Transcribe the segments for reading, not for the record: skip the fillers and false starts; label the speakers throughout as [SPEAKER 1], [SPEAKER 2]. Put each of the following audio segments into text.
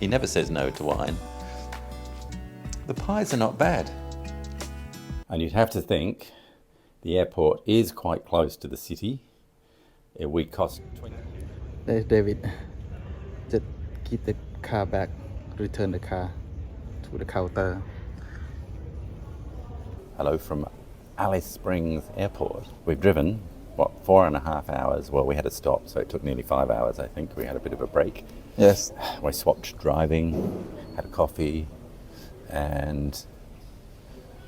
[SPEAKER 1] He never says no to wine. The pies are not bad. And you'd have to think the airport is quite close to the city. We cost 20.
[SPEAKER 2] There's David. Just keep the car back, return the car to the counter.
[SPEAKER 1] Hello from Alice Springs Airport. We've driven, 4.5 hours? Well, we had a stop, so it took nearly 5 hours, I think. We had a bit of a break.
[SPEAKER 2] Yes.
[SPEAKER 1] We swapped driving, had a coffee, and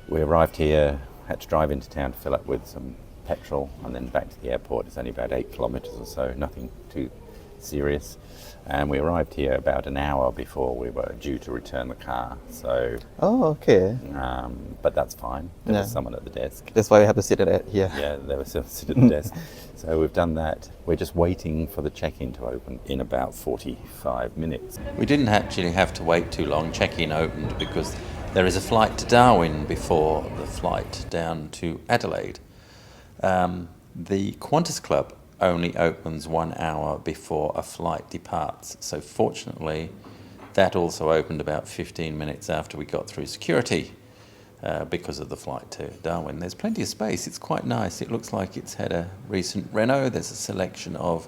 [SPEAKER 1] we arrived here, had to drive into town to fill up with some petrol, and then back to the airport. It's only about 8 kilometres or so, nothing too serious. And we arrived here about an hour before we were due to return the car. So,
[SPEAKER 2] Oh, okay.
[SPEAKER 1] but that's fine. There
[SPEAKER 2] Yeah.
[SPEAKER 1] was someone at the desk.
[SPEAKER 2] That's why we have to sit at here.
[SPEAKER 1] Yeah, there was someone sitting at the desk. So we've done that. We're just waiting for the check-in to open in about 45 minutes. We didn't actually have to wait too long. Check-in opened because there is a flight to Darwin before the flight down to Adelaide. The Qantas Club only opens 1 hour before a flight departs. So fortunately, that also opened about 15 minutes after we got through security because of the flight to Darwin. There's plenty of space. It's quite nice. It looks like it's had a recent reno. There's a selection of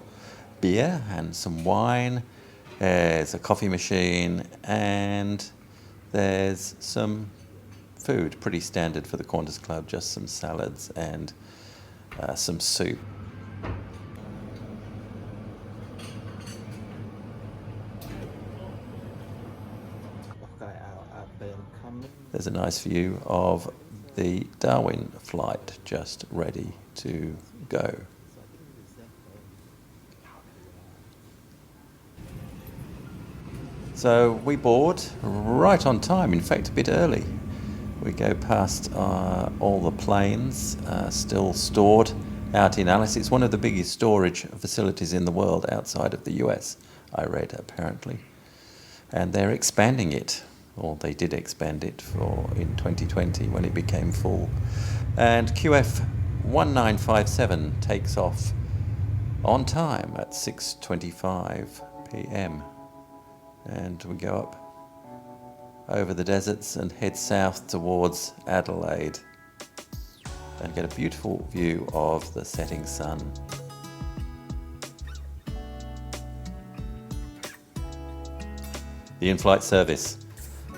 [SPEAKER 1] beer and some wine. There's a coffee machine and there's some food, pretty standard for the Qantas Club, just some salads and some soup. There's a nice view of the Darwin flight just ready to go. So we board right on time, in fact a bit early. We go past all the planes still stored out in Alice. It's one of the biggest storage facilities in the world outside of the US, I read apparently. And they're expanding it. Or they did expand it in 2020 when it became full. And QF 1957 takes off on time at 6:25 p.m. And we go up over the deserts and head south towards Adelaide and get a beautiful view of the setting sun. The in-flight service.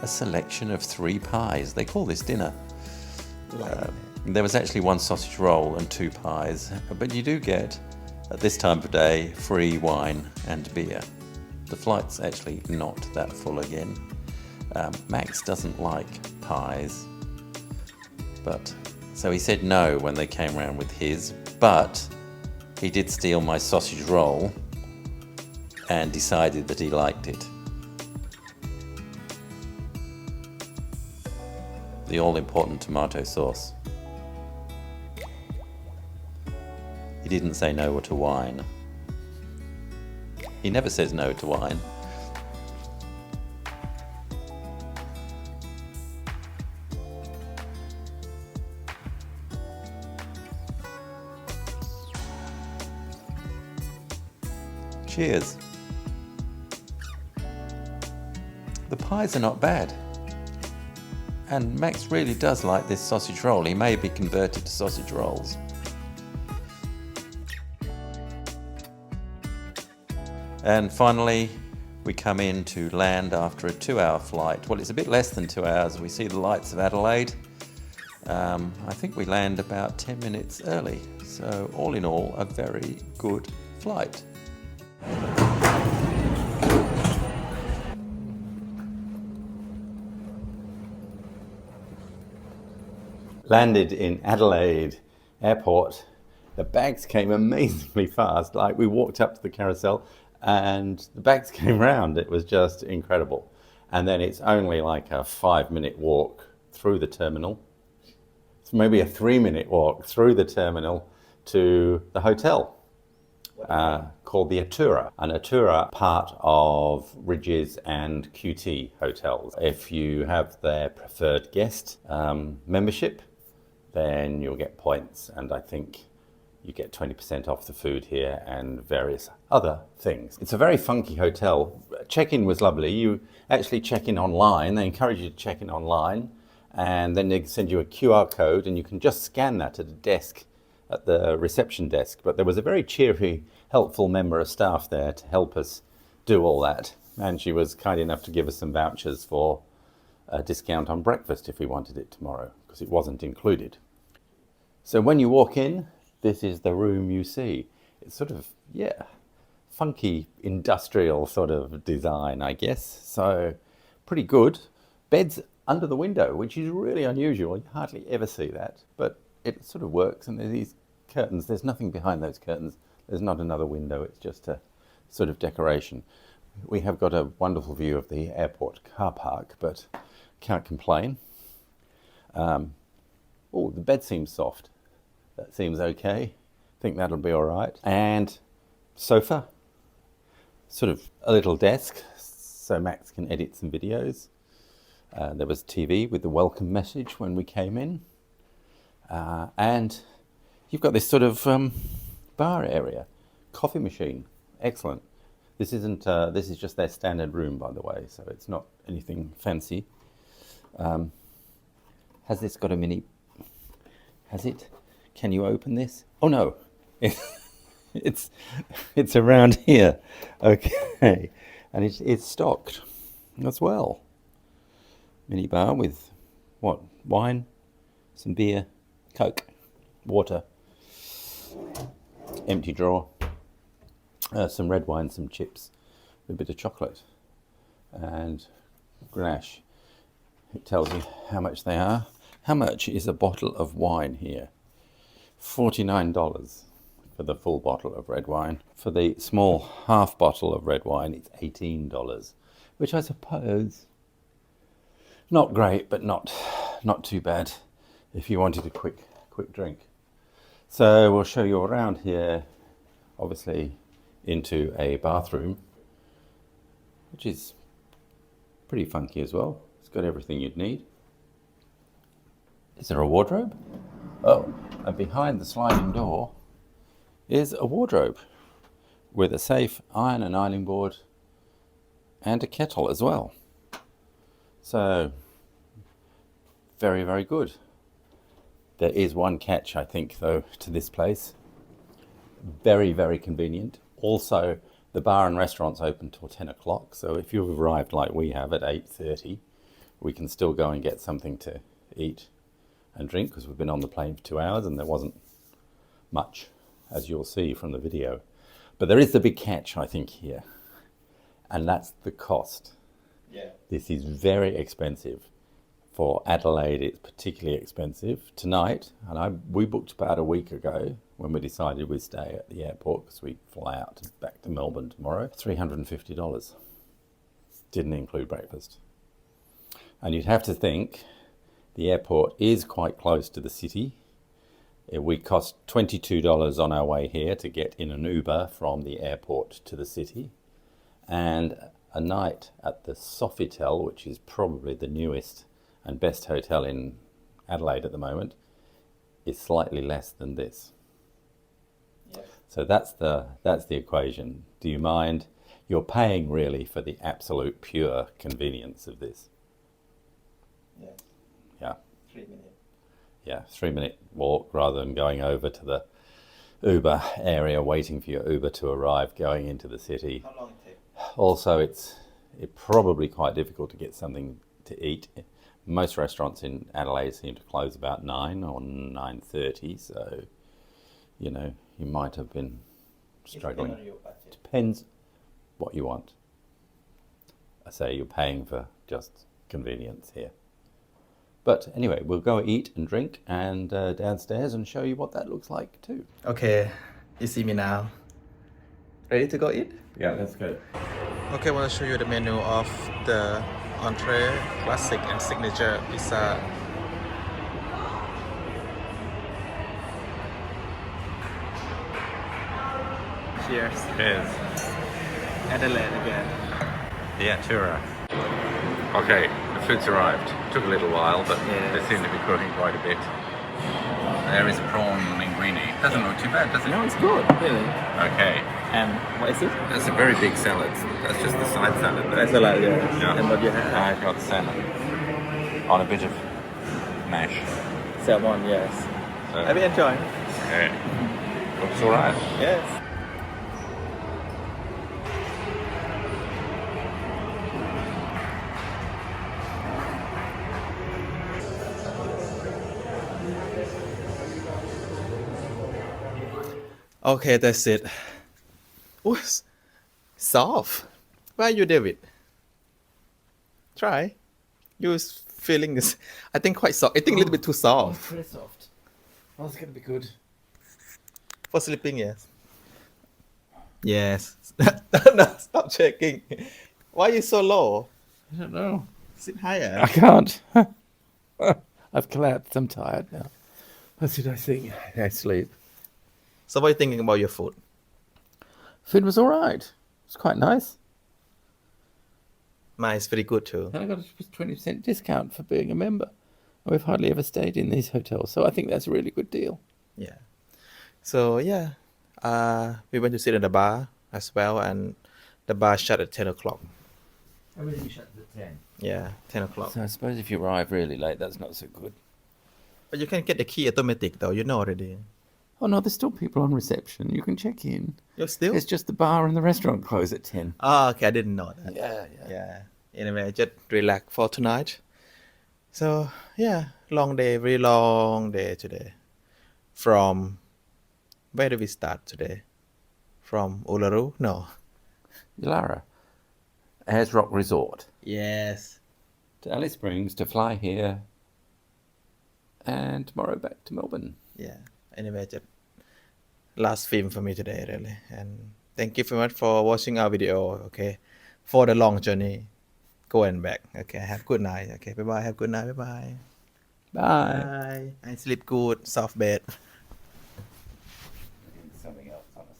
[SPEAKER 1] A selection of 3 pies. They call this dinner. There was actually 1 sausage roll and 2 pies, but you do get, at this time of day, free wine and beer. The flight's actually not that full again. Max doesn't like pies, so he said no when they came round with his, but he did steal my sausage roll and decided that he liked it. The all-important tomato sauce. He didn't say no to wine. He never says no to wine. Cheers. The pies are not bad. And Max really does like this sausage roll. He may be converted to sausage rolls. And finally, we come in to land after a 2-hour flight. Well, it's a bit less than 2 hours. We see the lights of Adelaide. I think we land about 10 minutes early. So all in all, a very good flight. Landed in Adelaide Airport. The bags came amazingly fast. Like, we walked up to the carousel and the bags came round. It was just incredible. And then it's only like a 5-minute walk through the terminal. It's maybe a 3-minute walk through the terminal to the hotel called the Atura. An Atura, part of Ridges and QT hotels. If you have their preferred guest membership, then you'll get points, and I think you get 20% off the food here and various other things. It's a very funky hotel. Check-in was lovely. You actually check in online. They encourage you to check in online, and then they send you a QR code and you can just scan that at a desk, at the reception desk. But there was a very cheery, helpful member of staff there to help us do all that. And she was kind enough to give us some vouchers for a discount on breakfast if we wanted it tomorrow, because it wasn't included. So when you walk in, this is the room you see. It's sort of, yeah, funky industrial sort of design, I guess. So pretty good. Beds under the window, which is really unusual. You hardly ever see that, but it sort of works. And there's these curtains. There's nothing behind those curtains. There's not another window. It's just a sort of decoration. We have got a wonderful view of the airport car park, but can't complain. Oh, the bed seems soft. That seems okay. I think that'll be all right. And sofa, sort of a little desk, so Max can edit some videos. There was TV with the welcome message when we came in. And you've got this sort of bar area, coffee machine. Excellent. This isn't. This is just their standard room, by the way, so it's not anything fancy. Has this got a mini? Has it? Can you open this? Oh no, it's around here. Okay, and it's stocked as well. Mini bar with what? Wine, some beer, Coke, water. Empty drawer. Some red wine, some chips, a bit of chocolate, and Grenache. It tells you how much they are. How much is a bottle of wine here? $49 for the full bottle of red wine. For the small half bottle of red wine, it's $18, which I suppose not great, but not too bad if you wanted a quick drink. So we'll show you around here, obviously into a bathroom, which is pretty funky as well. It's got everything you'd need. Is there a wardrobe? Oh, and behind the sliding door is a wardrobe with a safe, iron and ironing board, and a kettle as well. So, very, very good. There is one catch, I think, though, to this place. Very, very convenient. Also, the bar and restaurant's open till 10 o'clock, so if you've arrived like we have at 8:30, we can still go and get something to eat and drink, because we've been on the plane for 2 hours and there wasn't much, as you'll see from the video. But there is the big catch, I think, here, and that's the cost. Yeah. This is very expensive. For Adelaide, it's particularly expensive. Tonight, and we booked about a week ago when we decided we'd stay at the airport because we fly out back to Melbourne tomorrow, $350. Didn't include breakfast. And you'd have to think the airport is quite close to the city. We cost $22 on our way here to get in an Uber from the airport to the city. And a night at the Sofitel, which is probably the newest and best hotel in Adelaide at the moment, is slightly less than this. Yes. So that's the equation. Do you mind? You're paying really for the absolute pure convenience of this.
[SPEAKER 3] Yes.
[SPEAKER 1] Yeah.
[SPEAKER 3] 3 minutes.
[SPEAKER 1] Yeah, 3-minute walk rather than going over to the Uber area, waiting for your Uber to arrive, going into the city.
[SPEAKER 3] How long it takes?
[SPEAKER 1] Also, it's probably quite difficult to get something to eat. Most restaurants in Adelaide seem to close about 9 or 9:30, so, you know, you might have been struggling.
[SPEAKER 3] Depends on your budget.
[SPEAKER 1] Depends what you want. I say you're paying for just convenience here. But anyway, we'll go eat and drink and downstairs and show you what that looks like too.
[SPEAKER 2] Okay, you see me now. Ready to go eat?
[SPEAKER 1] Yeah, let's go.
[SPEAKER 2] Okay, I want to show you the menu of the entree, classic and signature pizza. Cheers.
[SPEAKER 1] Cheers.
[SPEAKER 2] Adelaide again.
[SPEAKER 1] Yeah, Tura. Okay, the food's arrived. Took a little while, but
[SPEAKER 2] Yes.
[SPEAKER 1] they seem to be cooking quite a bit. There is a prawn and green linguine. Doesn't look too bad, does it?
[SPEAKER 2] No, it's good, really.
[SPEAKER 1] Okay.
[SPEAKER 2] And what is it?
[SPEAKER 1] That's a very big salad. That's just the side salad. Though.
[SPEAKER 2] That's a lot, yeah.
[SPEAKER 1] Yeah.
[SPEAKER 2] And what you have?
[SPEAKER 1] I got salmon on a bit of mash.
[SPEAKER 2] Salmon, yes.
[SPEAKER 1] So,
[SPEAKER 2] Have you enjoyed?
[SPEAKER 1] okay. Looks alright.
[SPEAKER 2] Yes. Okay, that's it. Oh, soft. Why you, David? Try. You feeling this? I think quite soft. I think a little bit too soft.
[SPEAKER 3] Pretty soft. Oh, it's gonna be good.
[SPEAKER 2] For sleeping, yes. Yes. No, stop checking. Why are you so low?
[SPEAKER 3] I don't know.
[SPEAKER 2] Sit higher.
[SPEAKER 3] I can't. I've collapsed. I'm tired now. What did I think? I sleep.
[SPEAKER 2] So what are you thinking about your food?
[SPEAKER 3] Food was all right. It's quite nice.
[SPEAKER 2] Mine is very good too.
[SPEAKER 3] And I got a 20% discount for being a member. We've hardly ever stayed in these hotels, so I think that's a really good deal.
[SPEAKER 2] Yeah. So yeah, we went to sit in the bar as well, and the bar shut at 10 o'clock.
[SPEAKER 3] Everything shuts at 10.
[SPEAKER 2] Yeah, 10 o'clock.
[SPEAKER 3] So I suppose if you arrive really late, that's not so good.
[SPEAKER 2] But you can get the key automatic though, you know already.
[SPEAKER 3] Oh no, there's still people on reception. You can check in.
[SPEAKER 2] You're still?
[SPEAKER 3] It's just the bar and the restaurant close at 10.
[SPEAKER 2] Oh, okay, I didn't know that.
[SPEAKER 3] Yeah.
[SPEAKER 2] Yeah. Anyway, just relax for tonight. So yeah, long day, very long day today. From where do we start today? From Uluru? No.
[SPEAKER 3] Lara, Ayers Rock Resort.
[SPEAKER 2] Yes.
[SPEAKER 3] To Alice Springs to fly here. And tomorrow back to Melbourne.
[SPEAKER 2] Yeah. Anyway, just last film for me today, really. And thank you very much for watching our video, okay? For the long journey, go and back. Okay, have a good night. Okay, bye-bye. Have a good night. Bye-bye.
[SPEAKER 3] Bye.
[SPEAKER 2] Bye. I sleep good, soft bed.
[SPEAKER 3] Something else on a